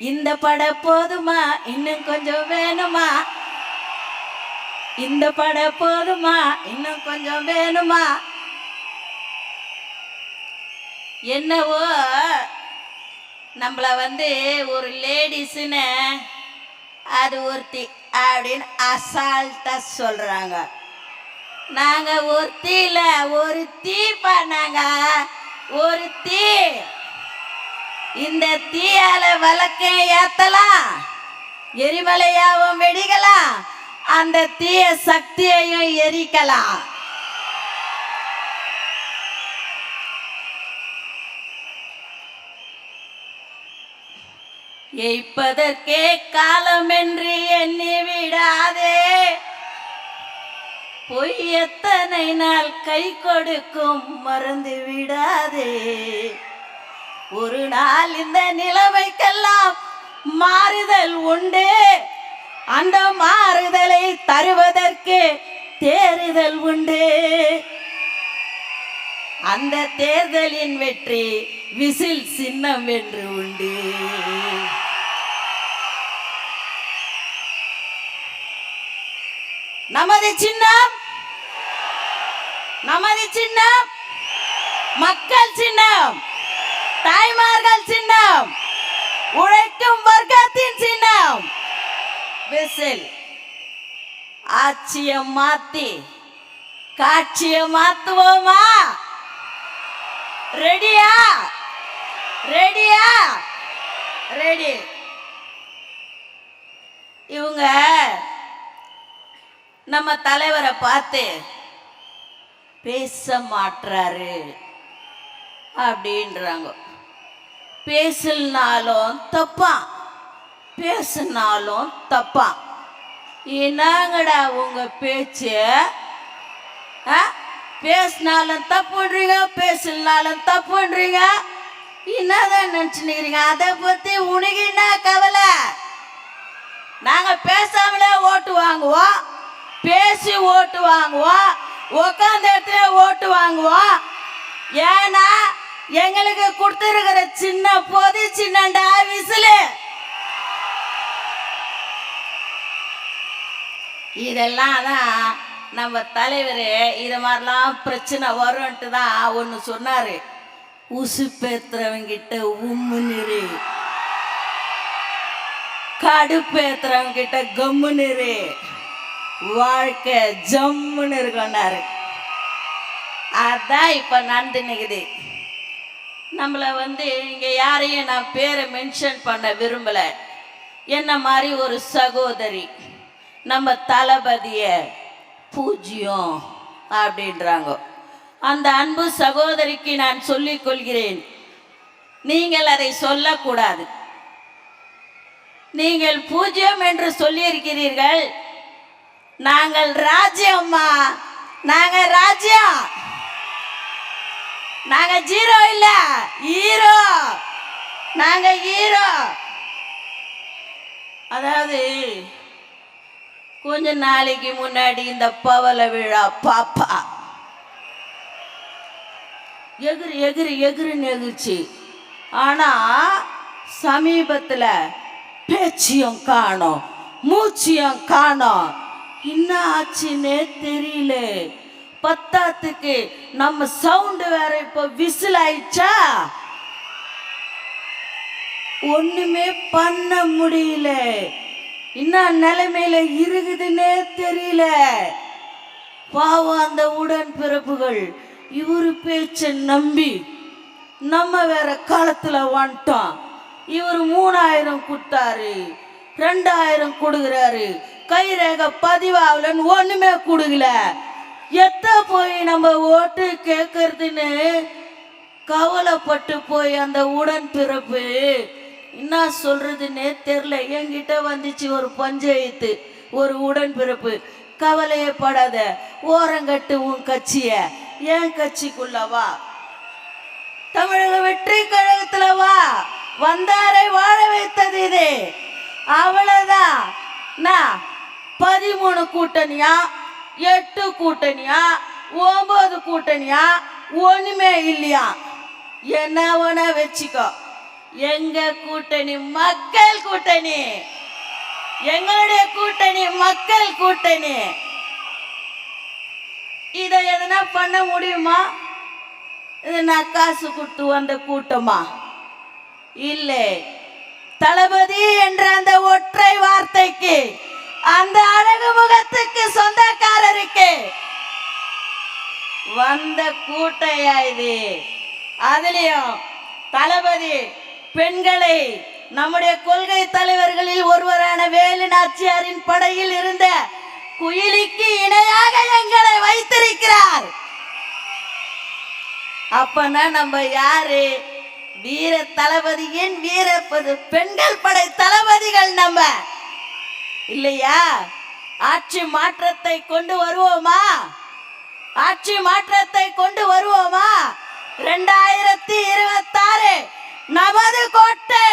இந்த பட போதுமா இன்னும் கொஞ்சம் வேணுமா? இந்த பட போதுமா இன்னும் கொஞ்சம் வேணுமா? என்னவோ நம்மள ஒரு லேடிஸ்ன்னு அது ஒருத்தி அப்படின்னு அசால்ட்டா சொல்றாங்க. நாங்க ஒருத்தி இல்ல, ஒரு தீ பண்ணாங்க, ஒரு தீ. இந்த தீயால வழக்க ஏத்தலாம், எரிமலையாவும் வெடிக்கலாம், அந்த தீய சக்தியையும் எரிக்கலாம். எய்ப்பதற்கே காலம் என்று எண்ணி விடாதே, பொய் எத்தனை நாள் கை கொடுக்கும் மறந்து விடாதே. ஒரு நாள் இந்த நிலைமைக்கெல்லாம் மாறுதல் உண்டு, அந்த மாறுதலை தருவதற்கு தேறுதல் உண்டு. அந்த தேர்தலின் வெற்றி விசில் சின்னம் என்று உண்டு. நமது சின்னம், நமது சின்னம் மக்கள் சின்னம், தாய்மார்கள் சின்னம், உழைக்கும் வர்க்கத்தின் சின்னம் விசில். ஆட்சியை மாத்தி காட்சியை மாத்துவோமா? ரெடியா? ரெடியா? ரெடி. இவங்க நம்ம தலைவரை பார்த்து பேச மாட்டாரு அப்படின்றாங்க. பேசினாலும் தப்பா, பேசினாலும் தப்பா. என்னங்கடா உங்க பேச்சு? பேசினாலும் தப்புன்றீங்க, பேசினாலும் தப்புன்றீங்க. என்னதான் நினைச்சுக்கிறீங்க? அதை பத்தி உனக்கு என்ன கவலை? நாங்க பேசாமலே ஓட்டு வாங்குவோம், பேசி ஓட்டு வாங்குவோம், உட்காந்த இடத்துல ஓட்டு வாங்குவோம். ஏன்னா எங்களுக்கு கொடுத்துருக்கிற சின்ன பொது சின்னண்டா விசிலு. இதெல்லாம் தான் நம்ம தலைவர் இது மாதிரிலாம் பிரச்சனை வரும்ன்ட்டு தான் ஒன்று சொன்னார். உசுப்பேத்துறவங்கிட்ட உம்முனிரு, கடுப்பேத்துறவங்கிட்ட கம்முனிரு, வாழ்க்கை ஜம்முன்னு இருக்கொண்டாரு. அதான் இப்போ நடந்து நிற்குது. நம்மளை இங்கே யாரையும் நான் பேரை மென்ஷன் பண்ண விரும்பலை. என்ன மாதிரி ஒரு சகோதரி நம்ம தளபதிய பூஜ்யம் அப்படின்றாங்க. அந்த அன்பு சகோதரிக்கு நான் சொல்லிக் கொள்கிறேன், நீங்கள் அதை சொல்லக்கூடாது. நீங்கள் பூஜ்யம் என்று சொல்லியிருக்கிறீர்கள். நாங்கள் ராஜ்யம்மா, நாங்க ராஜ்யம், நாங்க ஜீரோ இல்ல, ஹீரோ. நாங்க ஹீரோ. அதாவது கொஞ்ச நாளைக்கு முன்னாடி இந்த பவள விழா பாப்பா எகிரி எகிரி எகிரின்னு எகிரிச்சு. ஆனா சமீபத்தில் பேச்சியம் காணோம், மூச்சியம் காணோம். என்ன ஆச்சுன்னே தெரியல. பத்தாத்துக்கு நம்ம சவுண்டு வேற இப்போ விசில் ஆயிடுச்சா, ஒண்ணுமே பண்ண முடியல. என்ன நிலைமையில இருக்குதுன்னே தெரியல. பாவம் அந்த உடன்பிறப்புகள் இவரு பேச்ச நம்பி நம்ம வேற காலத்துல வந்துட்டோம். இவர் 3000 கொடுத்தாரு, 2000 கொடுக்குறாரு, கைரேகை பதிவாகலன்னு ஒண்ணுமே கொடுக்கல. எத்த போய் நம்ம ஓட்டு கேட்கறதுன்னு கவலைப்பட்டு போய் அந்த உடன்பிறப்பு என்ன சொல்றதுன்னே தெரியல. என்கிட்ட வந்துச்சு ஒரு பஞ்சாயத்து, ஒரு உடன்பிறப்பு, கவலையே படாத, ஓரங்கட்டு உன் கட்சிய, என் கட்சிக்குள்ள வா, தமிழக வெற்றி கழகத்துல வா, வந்தாரை வாழ வைத்தது இது. அவ்வளவுதான். நான் 13 கூட்டணியா, 8 கூட்டணியா, 9 கூட்டணியா, ஒண்ணுமே இல்லையா. என்ன வேணா வச்சுக்கோ. எங்க கூட்டணி மக்கள் கூட்டணி, எங்களுடைய கூட்டணி மக்கள் கூட்டணி. இதை எதனா பண்ண முடியுமா? இது நான் காசு கொடுத்து வந்த கூட்டமா? இல்லை. தளபதி என்ற அந்த ஒற்றை வார்த்தைக்கு, அந்த அழகு முகத்துக்கு சொந்தக்காரருக்கு வந்த கூட்டையா இது? அதுலயும் தளபதி பெண்களை நம்முடைய கொள்கை தலைவர்களில் ஒருவரான வேலு நாச்சியாரின் படையில் இருந்த குயிலிக்கு இணையாக எங்களை வைத்திருக்கிறார். அப்பனா நம்ம யாரு? வீர தளபதியின் வீர பெண்கள் படை தளபதிகள் நம்ம இல்லையா? ஆட்சி மாற்றத்தை கொண்டு வருவோமா? ஆட்சி மாற்றத்தை கொண்டு வருவோமா? 2026 நமது கோட்டை.